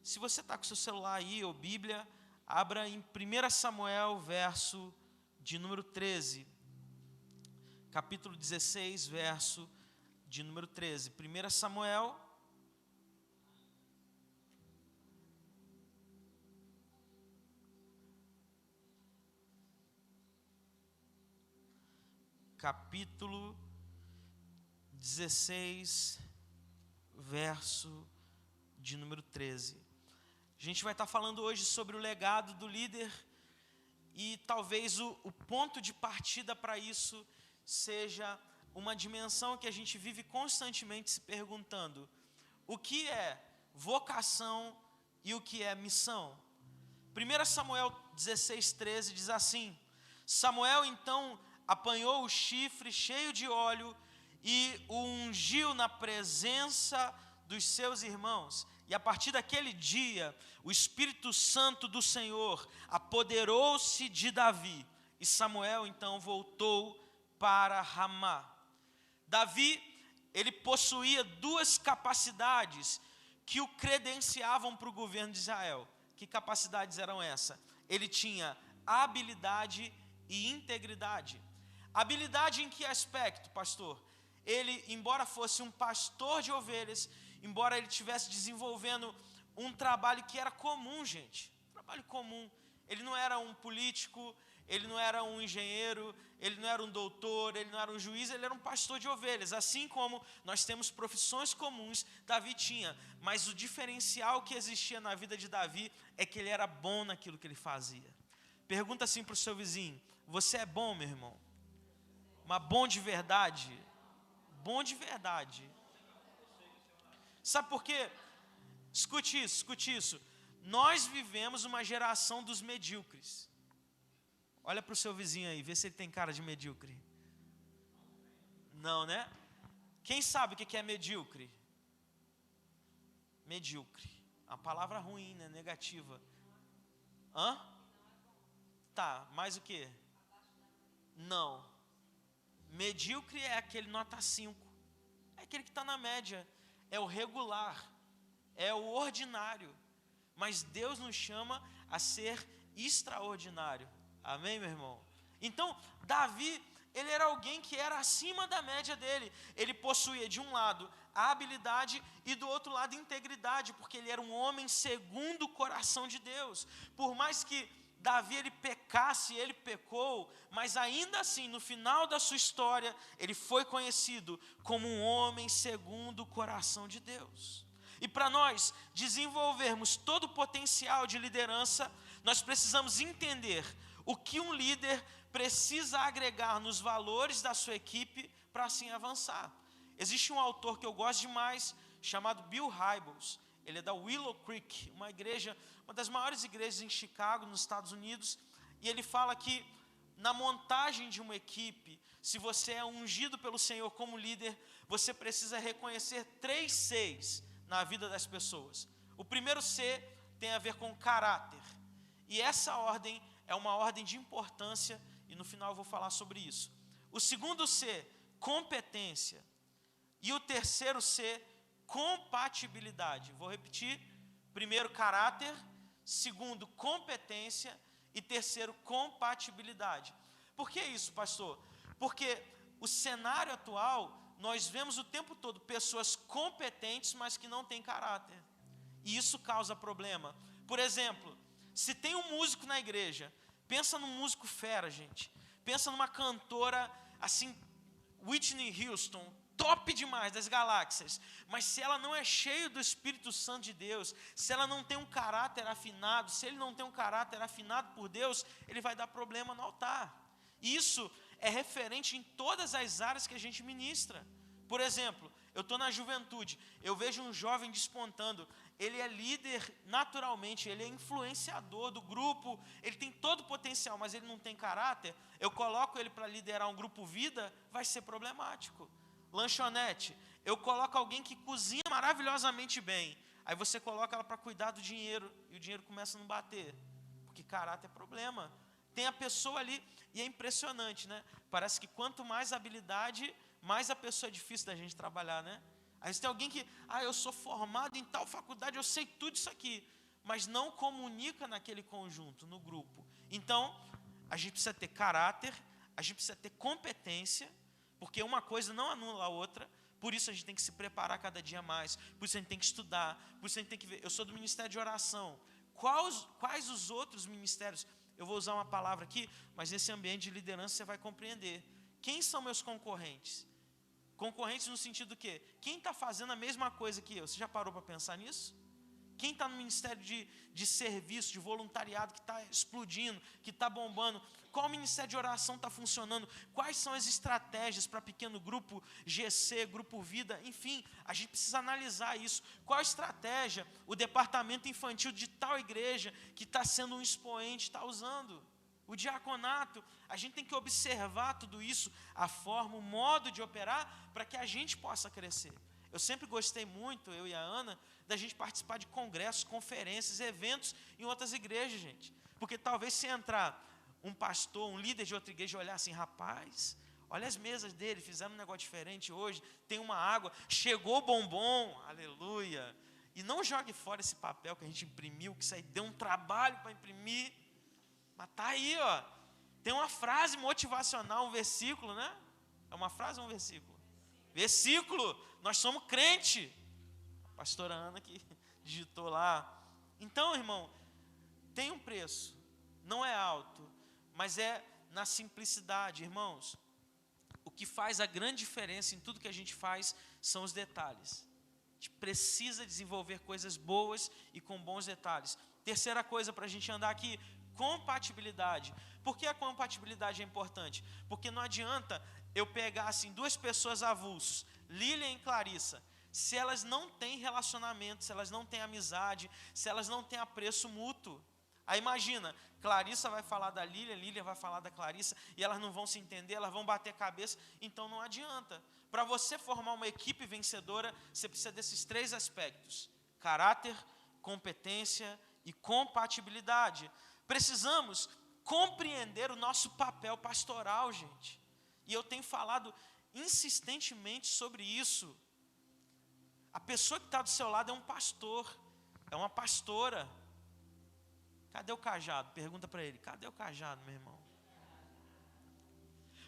Se você está com seu celular aí, ou Bíblia, abra em 1 Samuel, verso de número 13. Capítulo 16, verso de número 13. 1 Samuel, capítulo 16, verso de número 13. A gente vai estar falando hoje sobre o legado do líder e talvez o ponto de partida para isso seja uma dimensão que a gente vive constantemente se perguntando: o que é vocação e o que é missão? 1 Samuel 16, 13 diz assim: Samuel então apanhou o chifre cheio de óleo e o ungiu na presença dos seus irmãos. E a partir daquele dia, o Espírito Santo do Senhor apoderou-se de Davi. E Samuel então voltou para Ramá. Davi, ele possuía duas capacidades que o credenciavam para o governo de Israel. Que capacidades eram essas? Ele tinha habilidade e integridade. Habilidade em que aspecto, pastor? Ele, embora fosse um pastor de ovelhas, embora ele estivesse desenvolvendo um trabalho que era comum, gente, trabalho comum. Ele não era um político, ele não era um engenheiro, ele não era um doutor, ele não era um juiz, ele era um pastor de ovelhas. Assim como nós temos profissões comuns, Davi tinha. Mas o diferencial que existia na vida de Davi é que ele era bom naquilo que ele fazia. Pergunta assim para o seu vizinho: você é bom, meu irmão? Mas bom de verdade? Bom de verdade. Sabe por quê? Escute isso. Nós vivemos uma geração dos medíocres. Olha para o seu vizinho aí, vê se ele tem cara de medíocre. Não, né? Quem sabe o que é medíocre? Medíocre. A palavra ruim, né? Negativa. Hã? Tá, mais o quê? Não. Medíocre é aquele nota 5. É aquele que está na média. É o regular. É o ordinário. Mas Deus nos chama a ser extraordinário. Amém, meu irmão? Então, Davi, ele era alguém que era acima da média dele. Ele possuía, de um lado, a habilidade e do outro lado, integridade, porque ele era um homem segundo o coração de Deus. Por mais que Davi, ele pecasse, ele pecou, mas ainda assim, no final da sua história, ele foi conhecido como um homem segundo o coração de Deus. E para nós desenvolvermos todo o potencial de liderança, nós precisamos entender o que um líder precisa agregar nos valores da sua equipe para assim avançar. Existe um autor que eu gosto demais, chamado Bill Hybels. Ele é da Willow Creek, uma das maiores igrejas em Chicago, nos Estados Unidos. E ele fala que na montagem de uma equipe, se você é ungido pelo Senhor como líder, você precisa reconhecer 3 Cs na vida das pessoas. O primeiro C tem a ver com caráter. E essa ordem é uma ordem de importância, e no final eu vou falar sobre isso. O segundo C, competência. E o terceiro C, compatibilidade. Vou repetir: primeiro, caráter; segundo, competência; e terceiro, compatibilidade. Por que isso, pastor? Porque o cenário atual, nós vemos o tempo todo pessoas competentes, mas que não têm caráter. E isso causa problema. Por exemplo, se tem um músico na igreja, pensa num músico fera, gente. Pensa numa cantora, assim, Whitney Houston, top demais, das galáxias. Mas se ela não é cheia do Espírito Santo de Deus, se ela não tem um caráter afinado, se ele não tem um caráter afinado por Deus, ele vai dar problema no altar. Isso é referente em todas as áreas que a gente ministra. Por exemplo, eu estou na juventude, eu vejo um jovem despontando, ele é líder naturalmente, ele é influenciador do grupo, ele tem todo o potencial, mas ele não tem caráter. Eu coloco ele para liderar um grupo vida, vai ser problemático. Lanchonete, eu coloco alguém que cozinha maravilhosamente bem, aí você coloca ela para cuidar do dinheiro, e o dinheiro começa a não bater, porque caráter é problema. Tem a pessoa ali, e é impressionante, né? Parece que quanto mais habilidade, mais a pessoa é difícil da gente trabalhar, né? Aí você tem alguém que, eu sou formado em tal faculdade, eu sei tudo isso aqui. mas não comunica naquele conjunto, no grupo. Então, a gente precisa ter caráter, a gente precisa ter competência, porque uma coisa não anula a outra. Por isso a gente tem que se preparar cada dia mais, por isso a gente tem que estudar, por isso a gente tem que ver. Eu sou do ministério de oração. Quais os outros ministérios? Eu vou usar uma palavra aqui, mas nesse ambiente de liderança você vai compreender. Quem são meus concorrentes? Concorrentes no sentido do quê? Quem está fazendo a mesma coisa que eu? Você já parou para pensar nisso? Quem está no ministério de serviço, de voluntariado, que está explodindo, que está bombando? Qual ministério de oração está funcionando? Quais são as estratégias para pequeno grupo GC, grupo Vida? Enfim, a gente precisa analisar isso. Qual a estratégia o departamento infantil de tal igreja que está sendo um expoente está usando? O diaconato, a gente tem que observar tudo isso, a forma, o modo de operar, para que a gente possa crescer. Eu sempre gostei muito, eu e a Ana, da gente participar de congressos, conferências, eventos em outras igrejas, gente. Porque talvez se entrar um pastor, um líder de outra igreja e olhar assim, rapaz, olha as mesas dele, fizeram um negócio diferente hoje, tem uma água, chegou o bombom, aleluia. E não jogue fora esse papel que a gente imprimiu, que isso aí deu um trabalho para imprimir. Mas está aí, ó. Tem uma frase motivacional, um versículo, né? É uma frase ou um versículo? Versículo, nós somos crente. A pastora Ana que digitou lá. Então, irmão, tem um preço. Não é alto, mas é na simplicidade, irmãos. O que faz a grande diferença em tudo que a gente faz são os detalhes. A gente precisa desenvolver coisas boas e com bons detalhes. Terceira coisa para a gente andar aqui, compatibilidade. Por que a compatibilidade é importante? Porque não adianta eu pegar assim duas pessoas avulsos, Lilian e Clarissa, se elas não têm relacionamento, se elas não têm amizade, se elas não têm apreço mútuo. Aí imagina, Clarissa vai falar da Lilian, Lilian vai falar da Clarissa, e elas não vão se entender, elas vão bater cabeça, então não adianta. Para você formar uma equipe vencedora, você precisa desses três aspectos: caráter, competência e compatibilidade. Precisamos compreender o nosso papel pastoral, gente. E eu tenho falado insistentemente sobre isso. A pessoa que está do seu lado é um pastor, é uma pastora. Cadê o cajado? Pergunta para ele, cadê o cajado, meu irmão?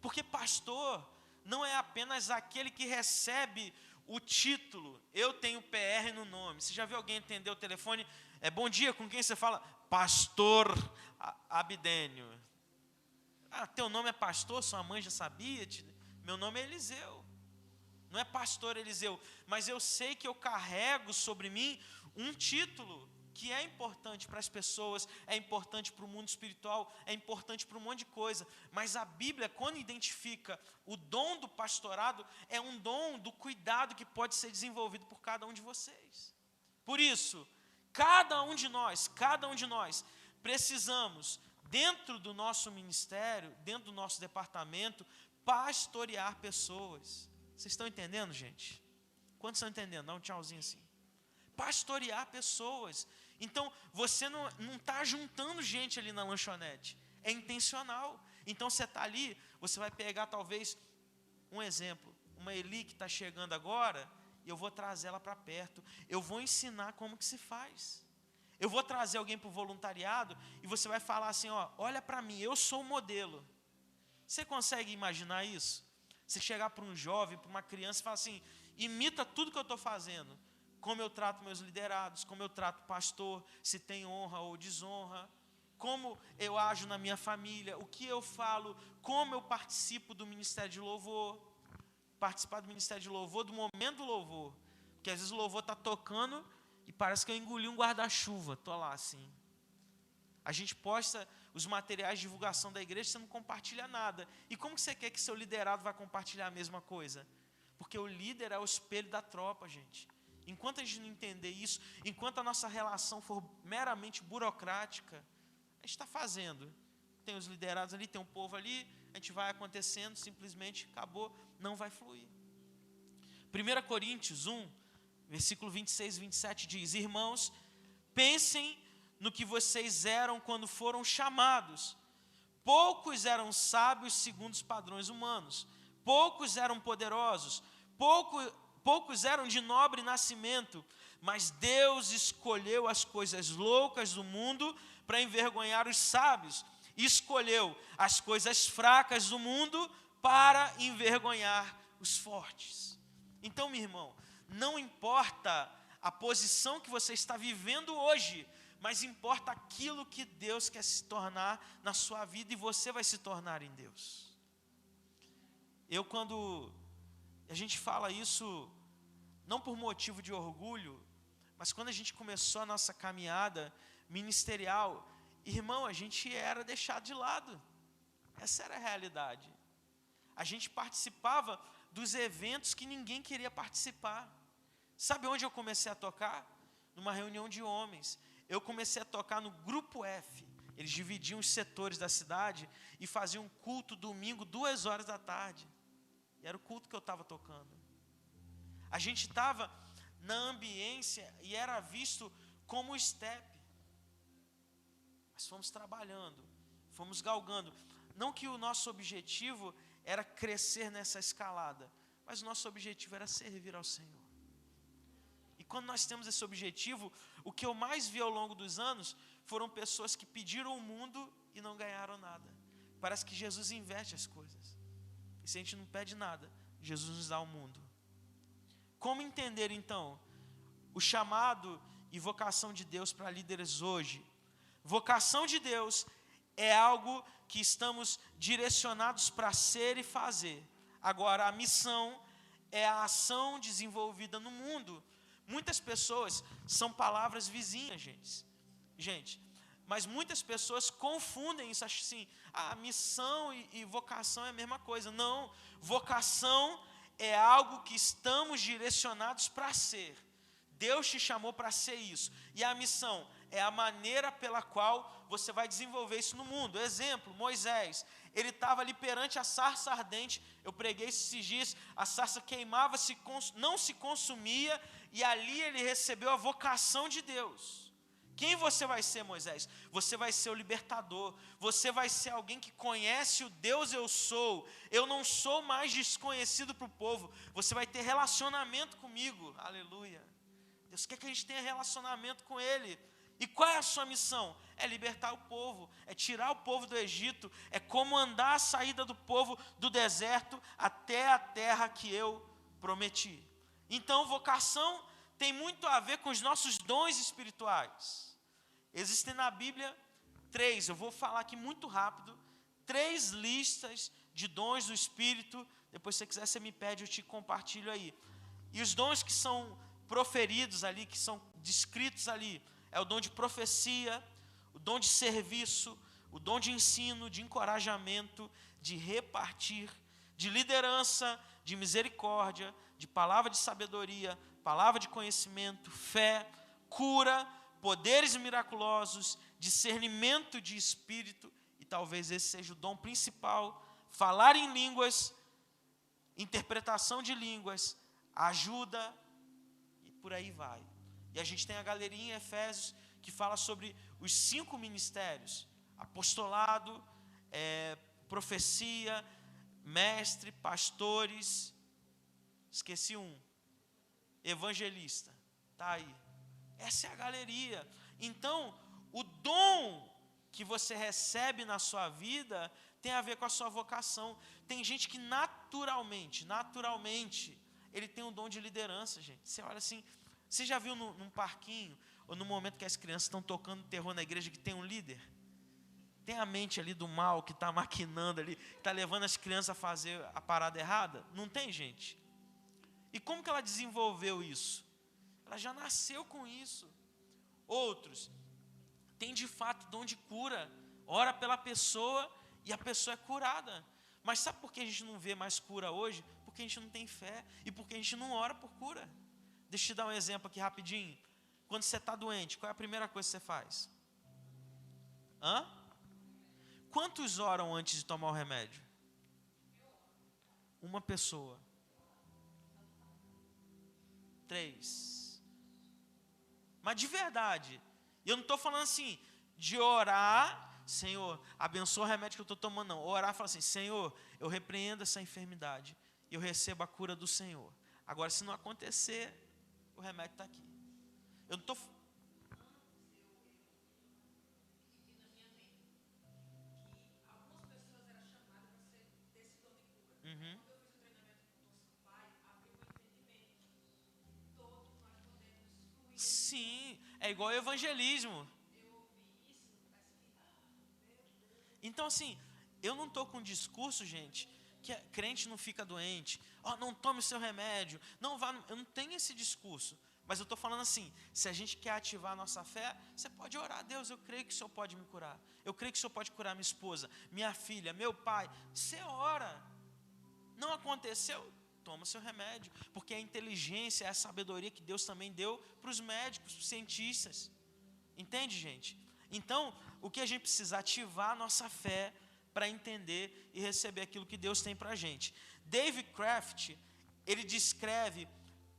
Porque pastor não é apenas aquele que recebe o título. Eu tenho PR no nome. Você já viu alguém atender o telefone? Bom dia, com quem você fala? Pastor Abdênio. Teu nome é pastor? Sua mãe já sabia? Meu nome é Eliseu. Não é pastor Eliseu, mas eu sei que eu carrego sobre mim um título que é importante para as pessoas, é importante para o mundo espiritual, é importante para um monte de coisa. Mas a Bíblia, quando identifica o dom do pastorado, é um dom do cuidado que pode ser desenvolvido por cada um de vocês. Por isso, cada um de nós, precisamos, dentro do nosso ministério, dentro do nosso departamento, pastorear pessoas. Vocês estão entendendo, gente? Quantos estão entendendo? Dá um tchauzinho assim. Pastorear pessoas. Então, você não está juntando gente ali na lanchonete. É intencional. Então, você está ali, você vai pegar talvez, um exemplo, uma Eli que está chegando agora, e eu vou trazer ela para perto. Eu vou ensinar como que se faz. Eu vou trazer alguém para o voluntariado, e você vai falar assim, ó, olha para mim, eu sou o modelo. Você consegue imaginar isso? Você chegar para um jovem, para uma criança e falar assim, imita tudo que eu estou fazendo. Como eu trato meus liderados, como eu trato o pastor, se tem honra ou desonra, como eu ajo na minha família, o que eu falo, como eu participo do ministério de louvor, participar do ministério de louvor, do momento do louvor, porque às vezes o louvor está tocando e parece que eu engoli um guarda-chuva, estou lá assim. A gente posta os materiais de divulgação da igreja, você não compartilha nada. E como que você quer que seu liderado vai compartilhar a mesma coisa? Porque o líder é o espelho da tropa, gente. Enquanto a gente não entender isso, enquanto a nossa relação for meramente burocrática, a gente está fazendo. Tem os liderados ali, tem um povo ali, a gente vai acontecendo, simplesmente acabou, não vai fluir. 1 Coríntios 1, versículo 26 e 27 diz, irmãos, pensem no que vocês eram quando foram chamados. Poucos eram sábios segundo os padrões humanos, poucos eram poderosos, poucos eram de nobre nascimento, Mas Deus escolheu as coisas loucas do mundo para envergonhar os sábios. E escolheu as coisas fracas do mundo para envergonhar os fortes. Então, meu irmão, não importa a posição que você está vivendo hoje, mas importa aquilo que Deus quer se tornar na sua vida, e você vai se tornar em Deus. Quando a gente fala isso, não por motivo de orgulho, mas quando a gente começou a nossa caminhada ministerial, irmão, a gente era deixado de lado. Essa era a realidade. A gente participava dos eventos que ninguém queria participar. Sabe onde eu comecei a tocar? Numa reunião de homens. Eu comecei a tocar no grupo F. Eles dividiam os setores da cidade e faziam um culto domingo, 2 horas da tarde. E era o culto que eu estava tocando. A gente estava na ambiência e era visto como step. Mas fomos trabalhando, fomos galgando. Não que o nosso objetivo era crescer nessa escalada, mas o nosso objetivo era servir ao Senhor. E quando nós temos esse objetivo, o que eu mais vi ao longo dos anos foram pessoas que pediram o mundo e não ganharam nada. Parece que Jesus inverte as coisas. E se a gente não pede nada, Jesus nos dá o mundo. Como entender então o chamado e vocação de Deus para líderes hoje? Vocação de Deus é algo que estamos direcionados para ser e fazer. Agora, a missão é a ação desenvolvida no mundo. Muitas pessoas, são palavras vizinhas, gente, mas muitas pessoas confundem isso, acham assim, a missão e vocação é a mesma coisa. Não, vocação é algo que estamos direcionados para ser. Deus te chamou para ser isso. E a missão é a maneira pela qual você vai desenvolver isso no mundo. Exemplo, Moisés, ele estava ali perante a sarça ardente. Eu preguei esses dias, a sarça queimava, não se consumia, e ali ele recebeu a vocação de Deus. Quem você vai ser, Moisés? Você vai ser o libertador. Você vai ser alguém que conhece o Deus eu sou. Eu não sou mais desconhecido para o povo. Você vai ter relacionamento comigo. Aleluia. Deus quer que a gente tenha relacionamento com Ele. E qual é a sua missão? É libertar o povo, é tirar o povo do Egito, é comandar a saída do povo do deserto até a terra que eu prometi. Então, vocação tem muito a ver com os nossos dons espirituais. Existem na Bíblia 3, eu vou falar aqui muito rápido, 3 listas de dons do Espírito. Depois, se você quiser, você me pede, eu te compartilho aí. E os dons que são proferidos ali, que são descritos ali, é o dom de profecia, o dom de serviço, o dom de ensino, de encorajamento, de repartir, de liderança, de misericórdia, de palavra de sabedoria, palavra de conhecimento, fé, cura, poderes miraculosos, discernimento de espírito, e talvez esse seja o dom principal, falar em línguas, interpretação de línguas, ajuda, e por aí vai. E a gente tem a galerinha em Efésios que fala sobre os 5 ministérios: apostolado, profecia, mestre, pastores, esqueci um, evangelista, está aí. Essa é a galeria. Então, o dom que você recebe na sua vida tem a ver com a sua vocação. Tem gente que naturalmente, ele tem um dom de liderança, gente. Você olha assim, você já viu num parquinho, ou no momento que as crianças estão tocando terror na igreja, que tem um líder? Tem a mente ali do mal que está maquinando ali, que está levando as crianças a fazer a parada errada? Não tem, gente? E como que ela desenvolveu isso? Ela já nasceu com isso. Outros têm de fato dom de cura, ora pela pessoa e a pessoa é curada. Mas sabe por que a gente não vê mais cura hoje? Porque a gente não tem fé e porque a gente não ora por cura. Deixa eu te dar um exemplo aqui rapidinho. Quando você está doente, qual é a primeira coisa que você faz? Quantos oram antes de tomar o remédio? Uma pessoa. 3. Mas de verdade, eu não estou falando assim, de orar, Senhor, abençoa o remédio que eu estou tomando, não. Orar e falar assim, Senhor, eu repreendo essa enfermidade, eu recebo a cura do Senhor. Agora, se não acontecer, o remédio está aqui. Eu não estou... Uhum. Sim, é igual ao evangelismo. Então, assim, eu não estou com um discurso, gente, que crente não fica doente. Ó, não tome o seu remédio. Não vá. Eu não tenho esse discurso. Mas eu estou falando assim, se a gente quer ativar a nossa fé, você pode orar a Deus, eu creio que o Senhor pode me curar. Eu creio que o Senhor pode curar minha esposa, minha filha, meu pai. Você ora. Não aconteceu? Toma o seu remédio. Porque a inteligência, a sabedoria que Deus também deu para os médicos, para os cientistas. Entende, gente? Então, o que a gente precisa ativar a nossa fé para entender e receber aquilo que Deus tem para a gente. David Kraft, ele descreve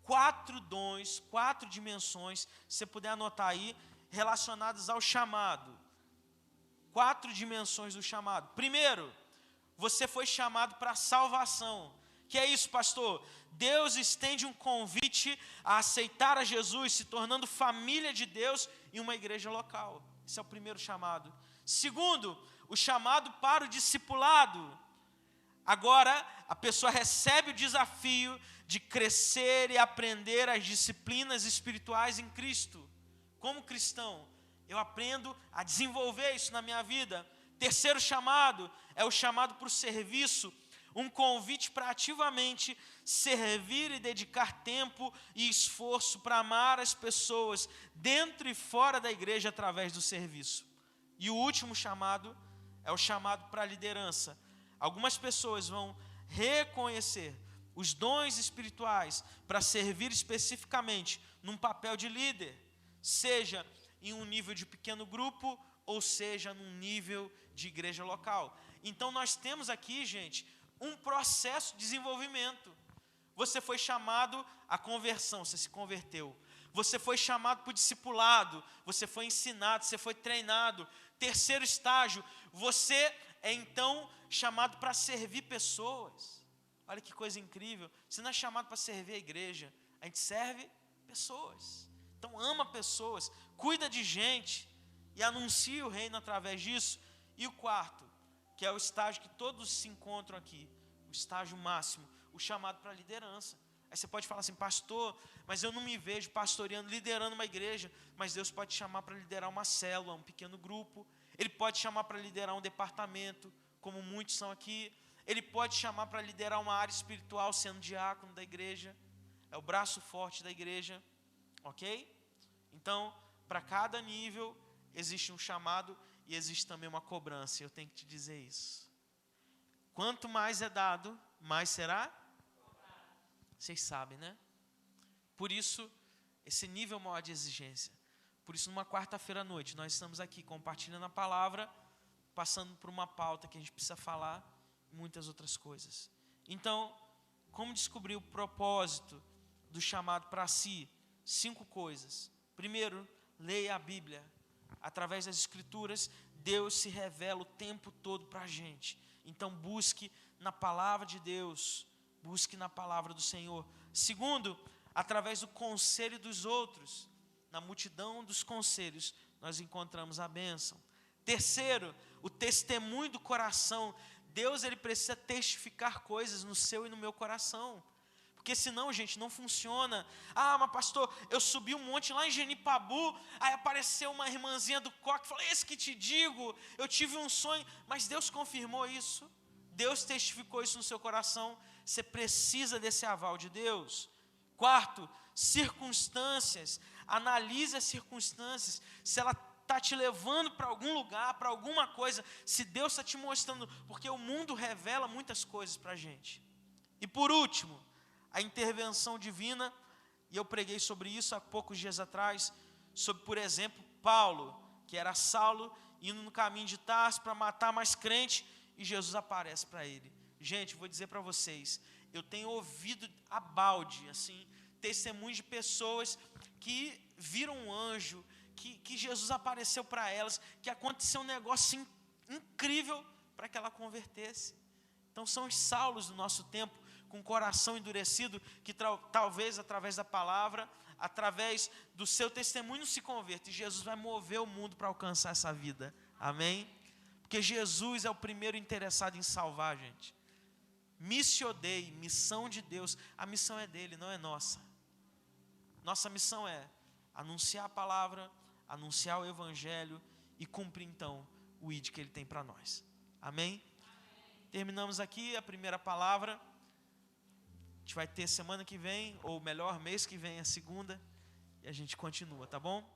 4 dons, 4 dimensões, se você puder anotar aí, relacionadas ao chamado. 4 dimensões do chamado. Primeiro, você foi chamado para a salvação. Que é isso, pastor? Deus estende um convite a aceitar a Jesus, se tornando família de Deus em uma igreja local. Esse é o primeiro chamado. Segundo, o chamado para o discipulado. Agora, a pessoa recebe o desafio de crescer e aprender as disciplinas espirituais em Cristo. Como cristão, eu aprendo a desenvolver isso na minha vida. Terceiro chamado é o chamado para o serviço, um convite para ativamente servir e dedicar tempo e esforço para amar as pessoas dentro e fora da igreja através do serviço. E o último chamado é o chamado para a liderança. Algumas pessoas vão reconhecer os dons espirituais para servir especificamente num papel de líder, seja em um nível de pequeno grupo ou seja num nível de igreja local. Então nós temos aqui, gente, um processo de desenvolvimento. Você foi chamado à conversão, você se converteu. Você foi chamado para o discipulado, você foi ensinado, você foi treinado. Terceiro estágio, você é então chamado para servir pessoas. Olha que coisa incrível. Você não é chamado para servir a igreja, a gente serve pessoas. Então ama pessoas, cuida de gente e anuncia o reino através disso. E o quarto, que é o estágio que todos se encontram aqui, o estágio máximo, o chamado para a liderança. Aí você pode falar assim, pastor, mas eu não me vejo pastoreando, liderando uma igreja. Mas Deus pode chamar para liderar uma célula, um pequeno grupo. Ele pode chamar para liderar um departamento, como muitos são aqui. Ele pode chamar para liderar uma área espiritual, sendo diácono da igreja. É o braço forte da igreja, ok? Então, para cada nível, existe um chamado e existe também uma cobrança. Eu tenho que te dizer isso. Quanto mais é dado, mais será? Vocês sabem, né? Por isso, esse nível maior de exigência. Por isso, numa quarta-feira à noite, nós estamos aqui compartilhando a palavra, passando por uma pauta que a gente precisa falar, e muitas outras coisas. Então, como descobrir o propósito do chamado para si? 5 coisas. Primeiro, leia a Bíblia. Através das Escrituras, Deus se revela o tempo todo para a gente. Então, busque na palavra de Deus, busque na palavra do Senhor. Segundo, através do conselho dos outros. Na multidão dos conselhos, nós encontramos a bênção. Terceiro, o testemunho do coração. Deus, ele precisa testificar coisas no seu e no meu coração. Porque senão, gente, não funciona. Ah, mas pastor, eu subi um monte lá em Genipabu, aí apareceu uma irmãzinha do coque, falou, esse que te digo, eu tive um sonho, mas Deus confirmou isso. Deus testificou isso no seu coração. Você precisa desse aval de Deus. Quarto, circunstâncias. Analise as circunstâncias. Se ela está te levando para algum lugar, para alguma coisa, se Deus está te mostrando, porque o mundo revela muitas coisas para a gente. E por último, a intervenção divina, e eu preguei sobre isso há poucos dias atrás, sobre, por exemplo, Paulo, que era Saulo, indo no caminho de Tarso para matar mais crente, e Jesus aparece para ele. Gente, vou dizer para vocês, eu tenho ouvido a balde, assim, testemunhos de pessoas que viram um anjo, que Jesus apareceu para elas, que aconteceu um negócio incrível para que ela convertesse. Então são os Saulos do nosso tempo, com o coração endurecido, que talvez através da palavra, através do seu testemunho, se converta. E Jesus vai mover o mundo para alcançar essa vida. Amém? Porque Jesus é o primeiro interessado em salvar a gente. Missio Dei, missão de Deus. A missão é dele, não é nossa. Nossa missão é anunciar a palavra, anunciar o evangelho e cumprir então o ID que ele tem para nós. Amém? Terminamos aqui a primeira palavra. A gente vai ter semana que vem, ou melhor, mês que vem, a segunda. E a gente continua, tá bom?